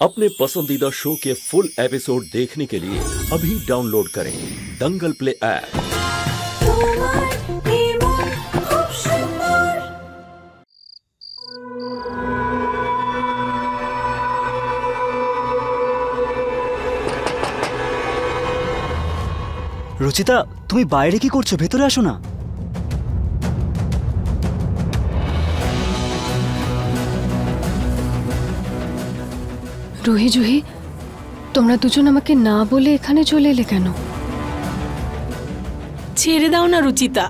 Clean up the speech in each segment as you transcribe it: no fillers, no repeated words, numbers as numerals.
अपने पसंदीदा शो के फुल एपिसोड देखने के लिए अभी डाउनलोड करें दंगल प्ले ऐप। রুচিতা, তুমি বাইরে কি করছো? ভেতরে আসো না। রুহি জুহি, তোমরা দুজন আমাকে না বলে এখানে চলে এলে কেন? ছেড়ে দাও না রুচিতা,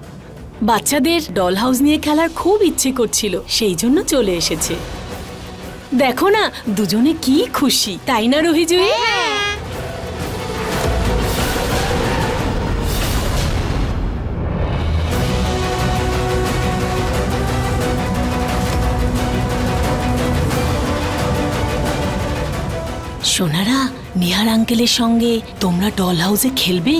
বাচ্চাদের ডল হাউস নিয়ে খেলার খুব ইচ্ছে করছিল, সেই জন্য চলে এসেছে। দেখো না দুজনে কি খুশি, তাই না রুহি জুহি? সোনারা, নিহার আঙ্কেলের সঙ্গে তোমরা ডল হাউসে খেলবে?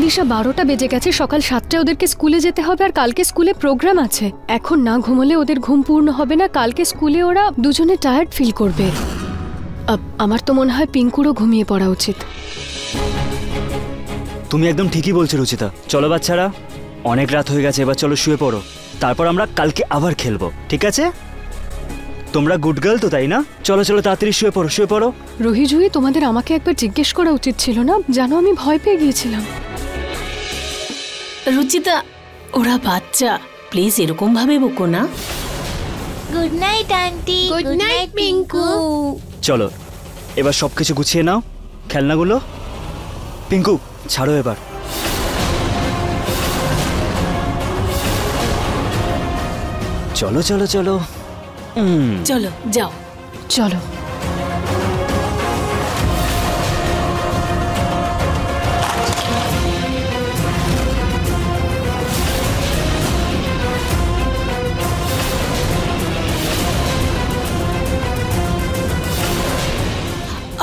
দিশা, 12টা বেজে গেছে, সকাল 7টায় ওদেরকে স্কুলে যেতে হবে, আর কালকে স্কুলে প্রোগ্রাম আছে। এখন না ঘুমোলে ওদের ঘুম পূর্ণ হবে না। কালকে স্কুলে ওরা দুজনে টায়ার্ড ফিল করবে। আমার তো মনে হয় পিঙ্কুরও ঘুমিয়ে পড়া উচিত। তুমি একদম ঠিকই বলছো রুচিতা। চলো বাচ্চারা, অনেক রাত হয়ে গেছে, এবার চলো শুয়ে পড়ো, তারপর আমরা কালকে আবার খেলবো, ঠিক আছে? তোমরা গুড গার্ল তো, তাই না? চলো চলো তাড়াতাড়ি শুয়ে পড়ো, শুয়ে পড়ো। রুহি জুহি, তোমাদের আমাকে একবার জিজ্ঞেস করা উচিত ছিল না? জানো আমি ভয় পেয়ে গিয়েছিলাম। রুচিতা, ওরা বাচ্চা, প্লিজ এরকম ভাবে বকো না। Good night aunty. Good night Pinku. চলো এবার সবকিছু গুছিয়ে নাও, খেলনাগুলো। পিঙ্কু ছাড়ো এবার। চলো চলো চলো। চলো যাও। চলো।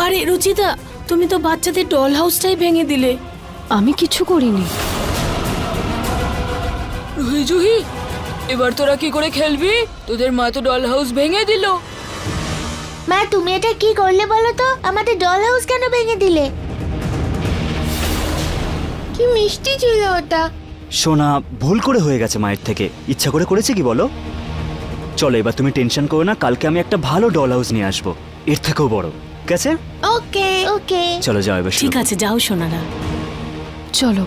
আরে রুচিতা, তুমি তো বাচ্চাদের ডল হাউসটাই ভেঙে দিলে। আমি কিছু করিনি। রুহি জুহি, এবার তোরা কি করে খেলবি? তোদের মা তো ডল হাউস ভেঙে দিল। মা, তুমি এটা কি করলে বলো তো? আমাদের ডল হাউস কেন ভেঙে দিলে? কি মিষ্টি ছিল ওটা। সোনা, ভুল করে হয়ে গেছে মায়ের থেকে, ইচ্ছা করে করেছে কি বলো? চলো এবার তুমি টেনশন করো না, কালকে আমি একটা ভালো ডল হাউস নিয়ে আসবো, এর থেকেও বড়, ঠিক আছে? ওকে ওকে। চলো যাও এবার। ঠিক আছে, যাও সোনারা। চলো।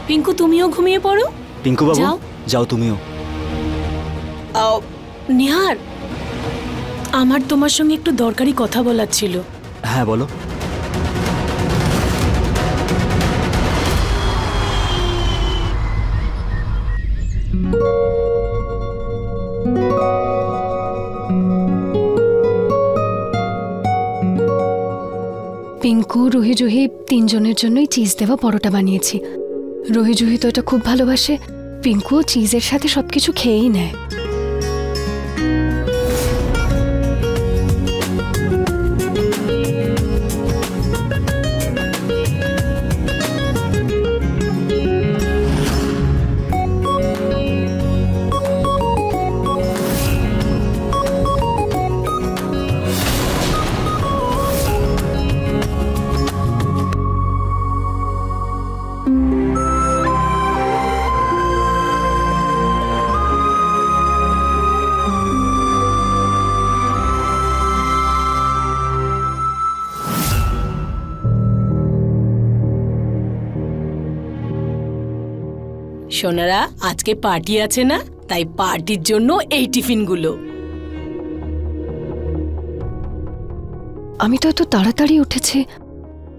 পিঙ্কু, তুমিও ঘুমিয়ে পড়ো। পিঙ্কু বাবু যাও তুমিও। নিহার, আমার তোমার সঙ্গে একটু দরকারি কথা বলার ছিল। হ্যাঁ বলো। পিঙ্কু, রুহি জুহি, তিনজনের জন্যই চিজ দেওয়া পরোটা বানিয়েছি। রুহি জুহি তো এটা খুব ভালোবাসে, পিঙ্কুও চিজের সাথে সবকিছু খেয়েই নেয়। সোনারা, আজকে পার্টি আছে না, তাই পার্টির জন্য এই টিফিনগুলো। আমি তো এত তাড়াতাড়ি উঠেছি,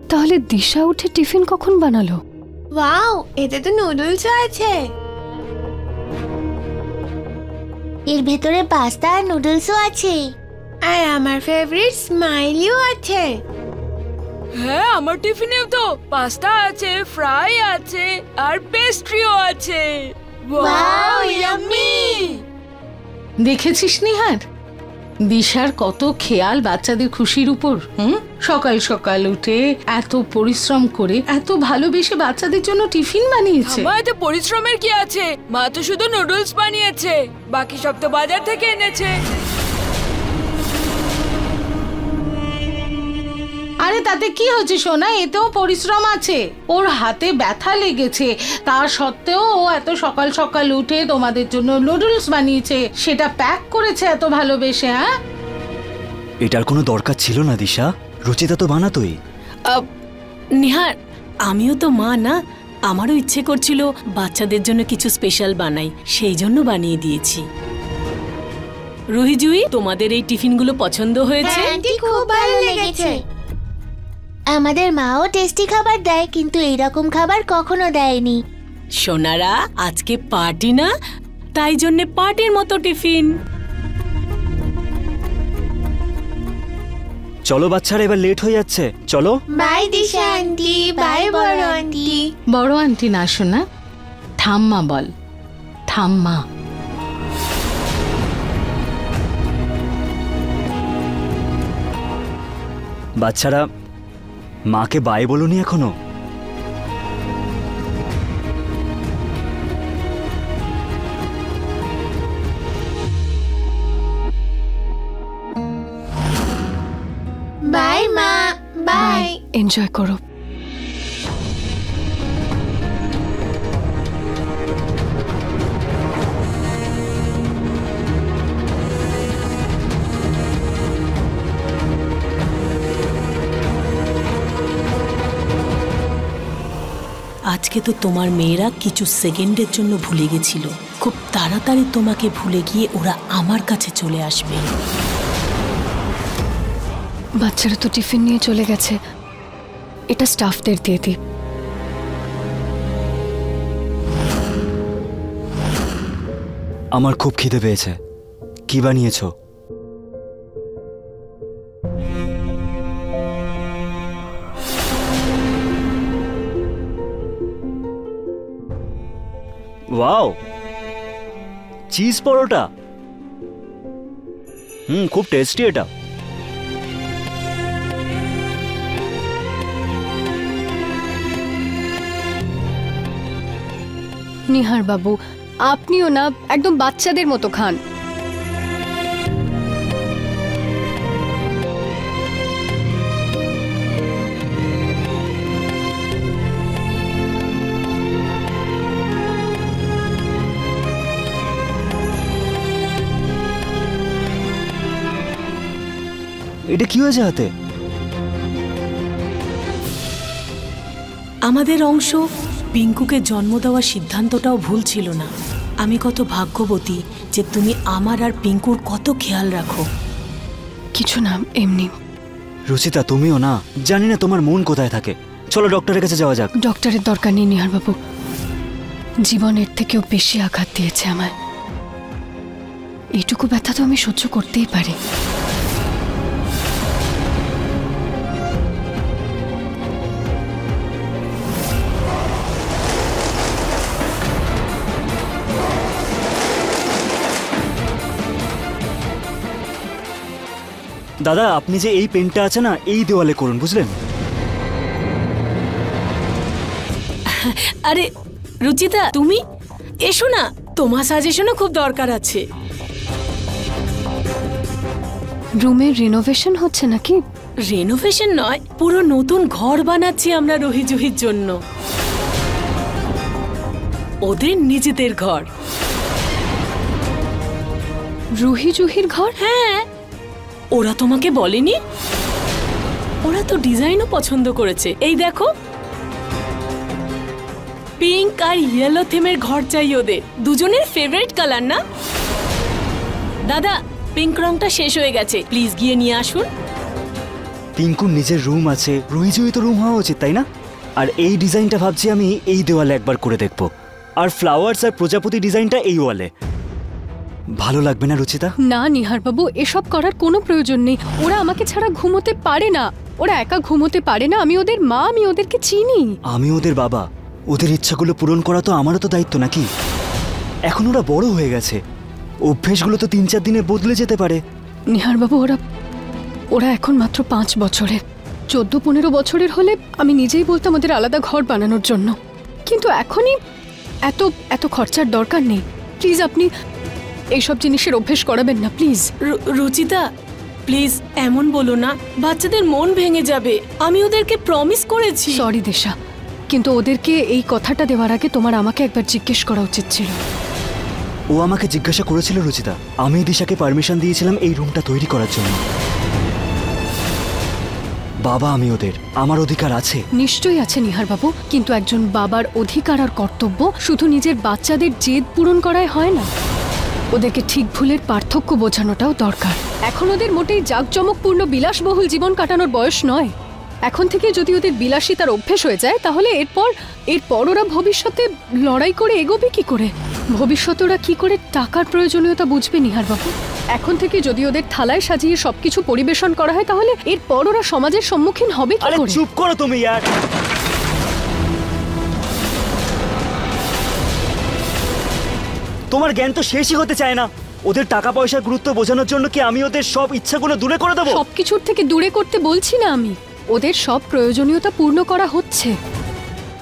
তাহলে দিশা উঠে টিফিন কখন বানালো? ওয়াও, এতে তো নুডলস আছে। এর ভেতরে পাস্তা আর নুডলসও আছে, আর আমার ফেভারিট স্মাইলিও আছে। হ্যাঁ, আমার টিফিনেও তো পাস্তা আছে, ফ্রাই আছে আর পেস্ট্রিও আছে। Wow, yummy! দেখেছিস নিহার, দিশার কত খেয়াল বাচ্চাদের খুশির উপর। সকাল সকাল উঠে এত পরিশ্রম করে এত ভালোবেসে বাচ্চাদের জন্য টিফিন বানিয়েছে। মা, এতে পরিশ্রমের কি আছে? মা তো শুধু নুডলস বানিয়েছে, বাকি সব তো বাজার থেকে এনেছে। আরে তাতে কি হচ্ছে সোনা, এতেও পরিশ্রম আছে। ওর হাতে ব্যথা লেগেছে, তার সত্ত্বেও ও এত সকাল সকাল উঠে তোমাদের জন্য নুডলস বানিয়েছে, সেটা প্যাক করেছে এত ভালোবেসে। হ্যাঁ, এটার কোনো দরকার ছিল না দিশা, রুচিতা তো বানাতোই। নিহার, আমিও তো মা না, আমারও ইচ্ছে করছিল বাচ্চাদের জন্য কিছু স্পেশাল বানাই, সেই জন্য বানিয়ে দিয়েছি। রুহি জুই, তোমাদের এই টিফিনগুলো পছন্দ হয়েছে? আন্টি খুব ভালো লেগেছে। আমাদের মাও টেস্টি খাবার দেয়, কিন্তু এইরকম খাবার কখনো দেয়নি। সোনারা, আজকে পার্টি না, তাই জন্য পার্টির মতো টিফিন। চলো বাচ্চারা, এবার লেট হয়ে যাচ্ছে, চলো। বাই দিশা আন্টি, বাই বড় আন্টি। বড় আন্টি না সোনা, ঠাম্মা বল, ঠাম্মা। বাচ্চারা, মাকে বাই বলোনি এখনো? বাই মা, বাই। এনজয় করো। আজকে তো তোমার মেয়েরা কিছু সেকেন্ডের জন্য ভুলে গেছিল, খুব তাড়াতাড়ি তোমাকে ভুলে গিয়ে ওরা আমার কাছে চলে আসবে। বাচ্চারা তো টিফিন নিয়ে চলে গেছে, এটা স্টাফদের দিয়ে দিই। আমার খুব খিদে পেয়েছে, কি বানিয়েছো? ওয়াও, চিজ পরোটা। খুব টেস্টি এটা। নিহার বাবু, আপনিও না একদম বাচ্চাদের মতো খান। এটা কি হয়েছে হাতে? আমাদের অংশ পিঙ্কুকে জন্ম দেওয়ার সিদ্ধান্তটাও ভুল ছিল না। আমি কত ভাগ্যবতী যে তুমি আমার আর পিঙ্কুর কত খেয়াল রাখো। কিছু না, এমনি। রুচিতা, তুমিও না, জানি না তোমার মন কোথায় থাকে। চলো ডক্টরের কাছে যাওয়া যাক। ডক্টরের দরকার নেই নিহার বাবু, জীবনের থেকেও বেশি আঘাত দিয়েছে আমায়। এইটুকু ব্যথা তো আমি সহ্য করতেই পারি। দাদা, আপনি যে এই পেনটা আছে না, এই দেওয়ালে করুন, বুঝলেন? আরে রুচিতা, তুমি এসো না, তোমার সাজেশনও খুব দরকার আছে। রুমের রিনোভেশন হচ্ছে নাকি? রেনোভেশন নয়, পুরো নতুন ঘর বানাচ্ছি আমরা রুহি জুহির জন্য, ওদের নিজেদের ঘর। রুহি জুহির ঘর? হ্যাঁ, ওরা তোমাকে বলেনি? ওরা তো ডিজাইনও পছন্দ করেছে। এই দেখো, পিঙ্ক আর ইয়েলো থিমের ঘর চাই ওদের, দুজনের ফেভারিট কালার না? দাদা, পিঙ্ক রংটা শেষ হয়ে গেছে, প্লিজ গিয়ে নিয়ে আসুন। পিঙ্কুর নিজের রুম আছে, রুহি জুহি তো রুম হওয়া উচিত, তাই না? আর এই ডিজাইনটা ভাবছি আমি এই দেওয়ালে একবার করে দেখবো, আর ফ্লাওয়ার্স আর প্রজাপতি ডিজাইনটা এই ওয়ালে। ভালো লাগবে না রুচিতা? না নিহার বাবু, এসব করার কোনো প্রয়োজন নেই। ওরা আমাকে ছাড়া ঘুমোতে পারে না, ওরা একা ঘুমোতে পারে না। আমি ওদের মা, আমি ওদেরকে চিনি। আমি ওদের বাবা, ওদের ইচ্ছাগুলো পূরণ করা তো আমারও তো দায়িত্ব নাকি? এখন ওরা বড় হয়ে গেছে, অভ্যেসগুলো তো 3-4 দিনে বদলে যেতে পারে। নিহার বাবু, ওরা এখন মাত্র 5 বছরের। 14-15 বছরের হলে আমি নিজেই বলতাম ওদের আলাদা ঘর বানানোর জন্য, কিন্তু এখনই এত এত খরচার দরকার নেই। প্লিজ আপনি এইসব জিনিসের অভ্যেস করাবেন না, প্লিজ। রুচিতা, প্লিজ এমন বলো না, বাচ্চাদের মন ভেঙে যাবে। আমি ওদেরকে প্রমিস করেছি। সরি দিশা, কিন্তু ওদেরকে এই কথাটা দেওয়ার আগে তোমার আমাকে একবার জিজ্ঞেস করা উচিত ছিল। ও আমাকে জিজ্ঞাসা করেছিল রুচিতা, আমি দিশাকে পারমিশন দিয়েছিলাম এই রুমটা তৈরি করার জন্য। বাবা আমি ওদের, আমার অধিকার আছে। নিশ্চয়ই আছে নিহার বাবু, কিন্তু একজন বাবার অধিকার আর কর্তব্য শুধু নিজের বাচ্চাদের জেদ পূরণ করাই হয় না, ওদেরকে ঠিক ভুলের পার্থক্য বোঝানোটাও দরকার। এখন ওদের মোটেই জাঁকজমকপূর্ণ বিলাসবহুল জীবন কাটানোর বয়স নয়। এখন থেকে যদি ওদের বিলাসিতার অভ্যেস হয়ে যায়, তাহলে এরপর ওরা ভবিষ্যতে লড়াই করে এগোবে কি করে? ভবিষ্যতে ওরা কি করে টাকার প্রয়োজনীয়তা বুঝবে নিহার বাবু? এখন থেকে যদি ওদের থালায় সাজিয়ে সবকিছু পরিবেশন করা হয়, তাহলে এরপর ওরা সমাজের সম্মুখীন হবে কি করে? চুপ করো তুমি यार। তোমার জ্ঞান তো শেষই হতে চায় না। ওদের টাকা পয়সার গুরুত্ব বোঝানোর জন্য কি আমি ওদের সব ইচ্ছাগুলো দূরে করে দেবো? সবকিছুর থেকে দূরে করতে বলছি না আমি, ওদের সব প্রয়োজনীয়তা পূর্ণ করা হচ্ছে,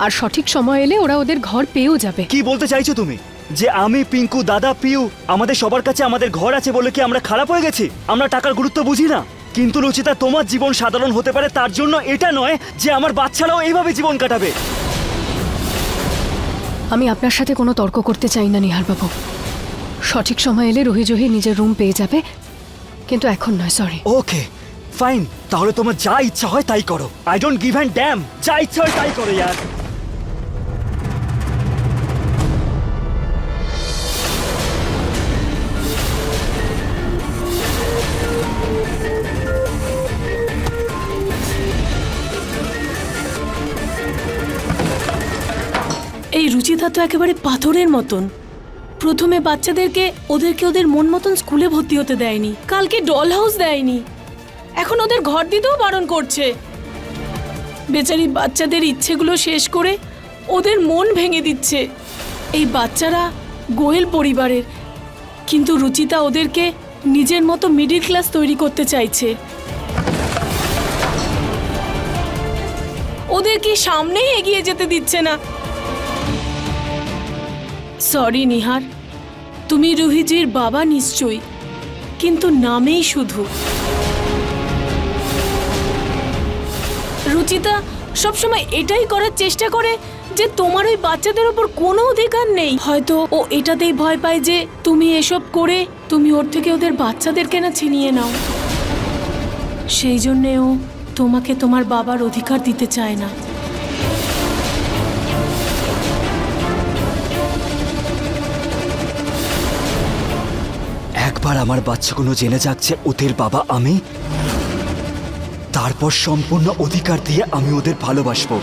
আর সঠিক সময় এলে ওরা ওদের ঘর পেয়েও যাবে। কি বলতে চাইছো তুমি? যে আমি, পিঙ্কু, দাদা, পিউ, আমাদের সবার কাছে আমাদের ঘর আছে বলে কি আমরা খারাপ হয়ে গেছি? আমরা টাকার গুরুত্ব বুঝি না? কিন্তু রুচিতা, তোমার জীবন সাধারণ হতে পারে, তার জন্য এটা নয় যে আমার বাচ্চারাও এইভাবে জীবন কাটাবে। আমি আপনার সাথে কোনো তর্ক করতে চাই না নিহার বাবু। সঠিক সময় এলে রোহিজোহি নিজের রুম পেয়ে যাবে, কিন্তু এখন নয়। সরি। ওকে ফাইন, তাহলে তোমার যা ইচ্ছা হয় তাই করো। I don't give an damn. যা ইচ্ছা হয় তাই করো यार। এই রুচিতা তো একেবারে পাথরের মতন। প্রথমে বাচ্চাদেরকে ওদের মন মতন স্কুলে ভর্তি হতে দেয়নি, কালকে ডল হাউস দেয়নি, এখন ওদের ঘর দিতেও বারণ করছে। বেচারি বাচ্চাদের ইচ্ছেগুলো শেষ করে ওদের মন ভেঙে দিচ্ছে। এই বাচ্চারা গোয়েল পরিবারের, কিন্তু রুচিতা ওদেরকে নিজের মতো মিডল ক্লাস তৈরি করতে চাইছে। ওদেরকে সামনেই এগিয়ে যেতে দিচ্ছে না। সরি নিহার, তুমি রুহিজির বাবা নিশ্চয়ই, কিন্তু নামেই শুধু। রুচিতা সবসময় এটাই করার চেষ্টা করে যে তোমার ওই বাচ্চাদের ওপর কোনো অধিকার নেই। হয়তো ও এটাতেই ভয় পায় যে তুমি এসব করে তুমি ওর থেকে ওদের বাচ্চাদেরকে না ছিনিয়ে নাও, সেই জন্যে ও তোমাকে তোমার বাবার অধিকার দিতে চায় না। একবার আমার বাচ্চাগুলো জেনে যাচ্ছে ওদের বাবা আমি, তারপর সম্পূর্ণ অধিকার দিয়ে আমি ওদের ভালোবাসবো।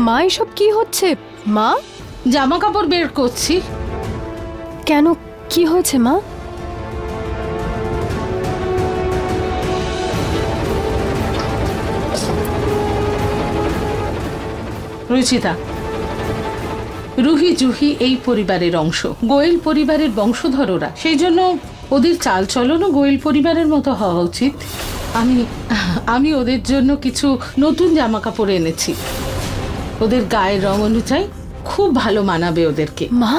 মা, এসব কি হচ্ছে মা? জামা কাপড় বের করছি। কেন, কি হয়েছে মা? রুচিতা, রুহি জুহি এই পরিবারের অংশ, গোয়েল পরিবারের বংশধররা, সেই জন্য ওদের চালচলনও গোয়েল পরিবারের মতো হওয়া উচিত। আমি ওদের জন্য কিছু নতুন জামা কাপড় এনেছি, ওদের গায়ের রং অনুযায়ী খুব ভালো মানাবে ওদেরকে। মা,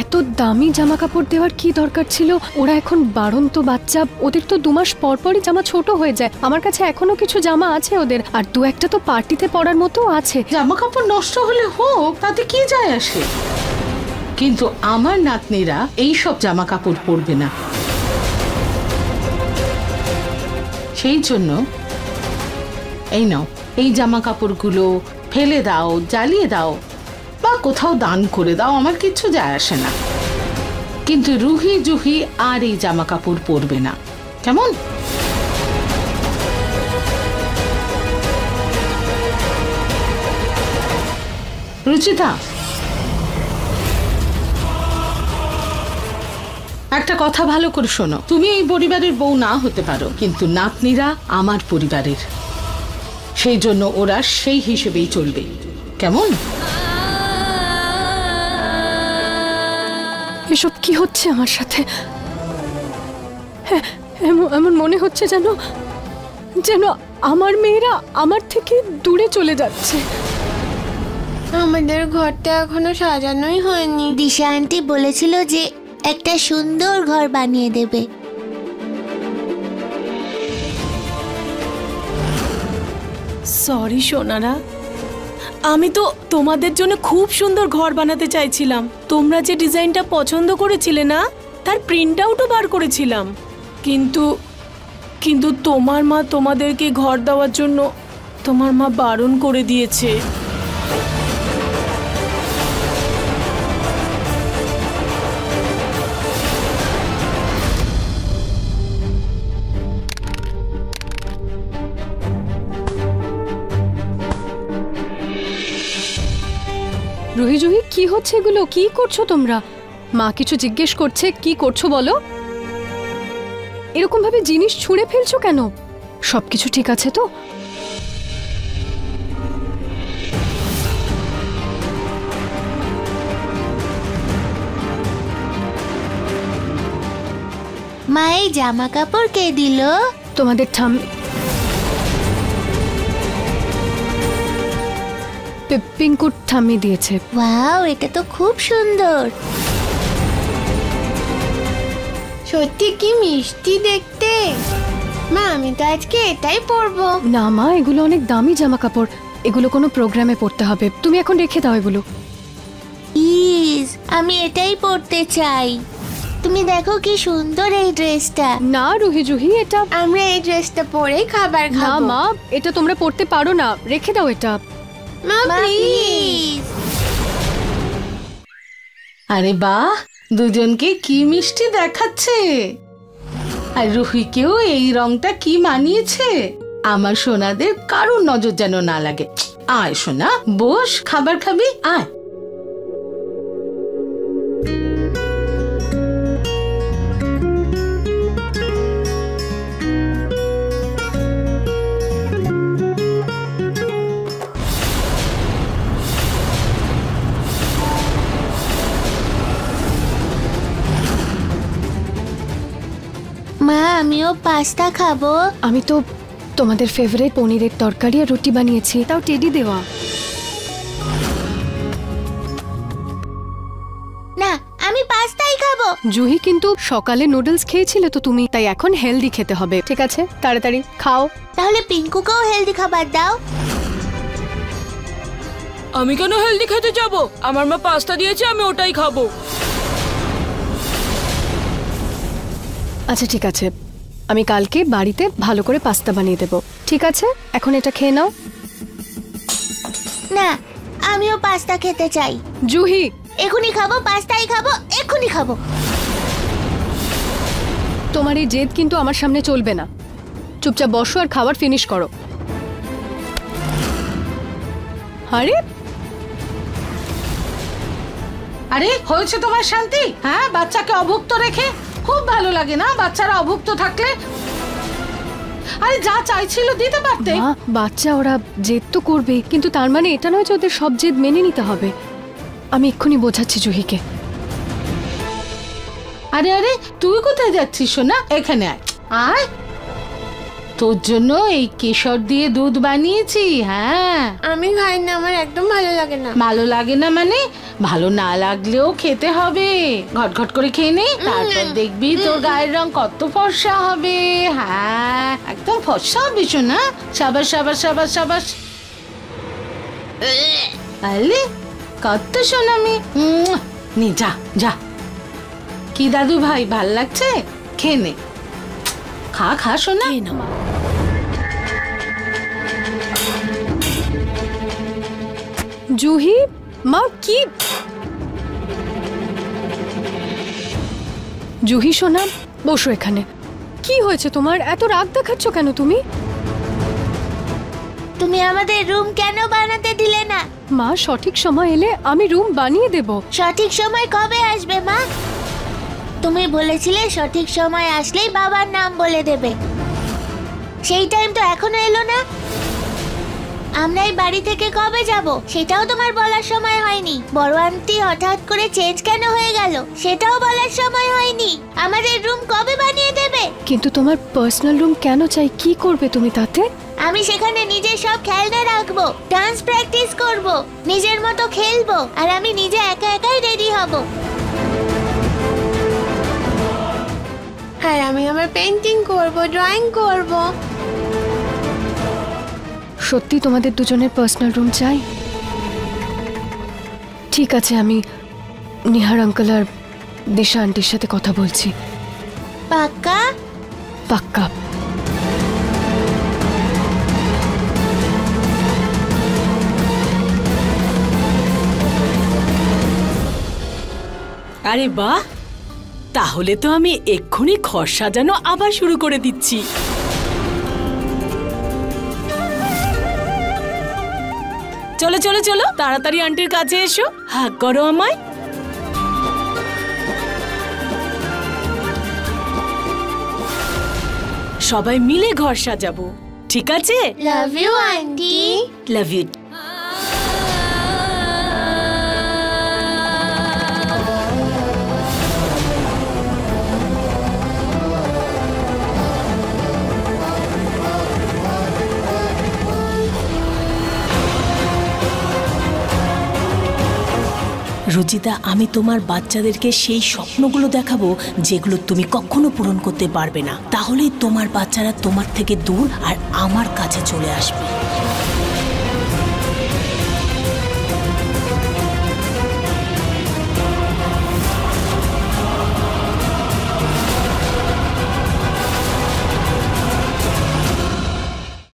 এত দামি জামা কাপড় দেওয়ার কি দরকার ছিল? ওরা এখন বাড়ন্ত বাচ্চা, ওদের তো 2 মাস পর পরই জামা ছোট হয়ে যায়। আমার কাছে এখনো কিছু জামা আছে ওদের, আর 2-1টা তো পার্টিতে পরার মতো আছে। জামা কাপড় নষ্ট হলে হোক, তাতে কি যায় আসে, কিন্তু আমার নাতনিরা এই সব জামা কাপড় পরবে না। সেই জন্য এই নাও, এই জামা কাপড়গুলো ফেলে দাও, জ্বালিয়ে দাও, বা কোথাও দান করে দাও, আমার কিচ্ছু যায় আসে না, কিন্তু রুহি জুহি আর এই জামা কাপড় পরবে না, কেমন? রুচিতা, একটা কথা ভালো করে শোনো, তুমি এই পরিবারের বউ না হতে পারো, কিন্তু নাতনিরা আমার পরিবারের, সেই জন্য ওরা সেই হিসেবেই চলবে, কেমন? এসব কি হচ্ছে আমার সাথে? হ্যাঁ, এমন মনে হচ্ছে যেন যেন আমার মেয়েরা আমার থেকে দূরে চলে যাচ্ছে। আমাদের ঘরটা এখনো সাজানোই হয়নি। দিশা আন্টি বলেছিল যে একটা সুন্দর ঘর বানিয়ে দেবে। সরি সোনারা, আমি তো তোমাদের জন্য খুব সুন্দর ঘর বানাতে চাইছিলাম। তোমরা যে ডিজাইনটা পছন্দ করেছিলে না, তার প্রিন্ট আউটও বার করেছিলাম, কিন্তু তোমার মা তোমাদেরকে ঘর দেওয়ার জন্য তোমার মা বারণ করে দিয়েছে। রুহি জুহি, কি হচ্ছে এগুলো? কি করছো তোমরা? মা কিছু জিজ্ঞেস করছে, কি করছো বলো? এরকম ভাবে জিনিস ছুঁড়ে ফেলছো কেন? সবকিছু ঠিক আছে তো? মা, এই জামা কাপড় কে দিল? তোমাদের পিঙ্কুর ঠাম্মি দিয়েছে। ওয়াও, এটা তো খুব সুন্দর। সত্যি কি মিষ্টি দেখতে। মা, আমি তো আজকে এটাই পরবো। না মা, এগুলো অনেক দামি জামা কাপড়, এগুলো কোনো প্রোগ্রামে পড়তে হবে। তুমি এখন রেখে দাও এগুলো। প্লিজ, আমি এটাই পরতে চাই। তুমি দেখো কি সুন্দর এই ড্রেসটা। না রুহি জুহি, এটা আমরা এই ড্রেসটা পরেই খাবার না খাবো। মা, এটা তোমরা পড়তে পারো না, রেখে দাও এটা। মা প্লিজ। আরে বাহ, দুজনকে কি মিষ্টি দেখাচ্ছে। আর রুহিকেও এই রংটা কি মানিয়েছে। আমার সোনাদের কারোর নজর যেন না লাগে। আয় সোনা, বস, খাবার খাবি, আয়। মা, আমিও পাস্তা খাবো। আমি তো তোমাদের ফেভারিট পনিরের তরকারি আর রুটি বানিয়েছি, তাও টেডি দেওয়া। না, আমি পাস্তাই খাবো। জুহি, কিন্তু সকালে নুডলস খেয়েছিলে তো তুমি, তাই এখন হেলদি খেতে হবে, ঠিক আছে? তাড়াতাড়ি খাও। তাহলে পিঙ্কুকেও হেলদি খাবার দাও। আমি কেন হেলদি খেতে যাব? আমার মা পাস্তা দিয়েছে, আমি ওটাই খাবো। আচ্ছা ঠিক আছে, আমি কালকে বাড়িতে ভালো করে পাস্তা বানিয়ে দেবো, ঠিক আছে? এখন এটা খেয়ে নাও। না, আমিও পাস্তা খেতে চাই। জুহি, এখনই খাবো, পাস্তাই খাবো, এখনই খাবো। তোমার এই জেদ কিন্তু আমার সামনে চলবে না। চুপচাপ বসো আর খাবার ফিনিশ করো। আরে আরে, হয়েছে তোমার শান্তি? হ্যাঁ, বাচ্চাকে অভুক্ত রেখে খুব ভালো লাগে না বাচ্চারা অভুক্ত থাকলে? আরে, যা চাইছিল দিতে পারতে। মা, বাচ্চা ওরা জেদ তো করবে, কিন্তু তার মানে এটা নয় যে ওদের সব জেদ মেনে নিতে হবে। আমি এক্ষুনি বোঝাচ্ছি জুহিকে। আরে আরে, তুই কোথায় যাচ্ছিস সোনা? এখানে আয়, আয়। তোর জন্য এই কেশর দিয়ে দুধ বানিয়েছি। হ্যাঁ, আমি খাই না, আমার একদম ভালো লাগে না। ভালো লাগে না মানে? ভালো না লাগলেও খেতে হবে। ঘটঘট করে খেয়ে নে, তারপর দেখবি তোর গায়ের রং কত ফর্সা হবে। হ্যাঁ, একদম ফর্সা হবে সোনা। সাবাস সাবাস সাবাস সাবাস। আরে কত সোনা মেয়ে। নে, যা যা। কি দাদু ভাই, ভাল লাগছে? খেয়ে নে, খা খা সোনা। খেয়ে নাও। জুহি, মা কি? জুহি সোনা, বসো এখানে। কি হয়েছে তোমার? এত রাগ দেখাচ্ছ কেন তুমি? তুমি আমাদের রুম কেন বানাতে দিলে না? মা, সঠিক সময় এলে আমি রুম বানিয়ে দেব। সঠিক সময় কবে আসবে মা? তুমি বলেছিলে সঠিক সময় আসলেই বাবার নাম বলে দেবে, সেই টাইম তো এখনো এলো না। আমরা এই বাড়ি থেকে কবে যাব সেটাও তোমার বলার সময় হয়নি। বড় আন্টি হঠাৎ করে চেঞ্জ কেন হয়ে গেল সেটাও বলার সময় হয়নি। আমাদের রুম কবে বানিয়ে দেবে? কিন্তু তোমার পার্সোনাল রুম কেন চাই? কি করবে তুমি তাতে? আমি সেখানে নিজের সব খেলনা রাখবো, ডান্স প্র্যাকটিস করব, নিজের মতো খেলবো, আর আমি নিজে একা একাই রেডি হব। আর আমি আমার পেইন্টিং করব, ড্রয়িং করব। সত্যি তোমাদের দুজনের পার্সোনাল রুম চাই? ঠিক আছে, আমি নিহার আঙ্কেল আর দিশা আন্টির সাথে কথা বলছি। পাক্কা? পাক্কা। আরে বাহ, তাহলে তো আমি এক্ষুনি ঘর সাজানো আবার শুরু করে দিচ্ছি। চলো চলো চলো, তাড়াতাড়ি আন্টির কাছে এসো, হাগ করো আমায়। সবাই মিলে ঘর সাজাবো, ঠিক আছে? লাভ ইউ আন্টি। Love you. রুচিতা, আমি তোমার বাচ্চাদেরকে সেই স্বপ্নগুলো দেখাবো যেগুলো তুমি কখনো পূরণ করতে পারবে না। তাহলেই তোমার বাচ্চারা তোমার থেকে দূর আর আমার কাছে চলে আসবে।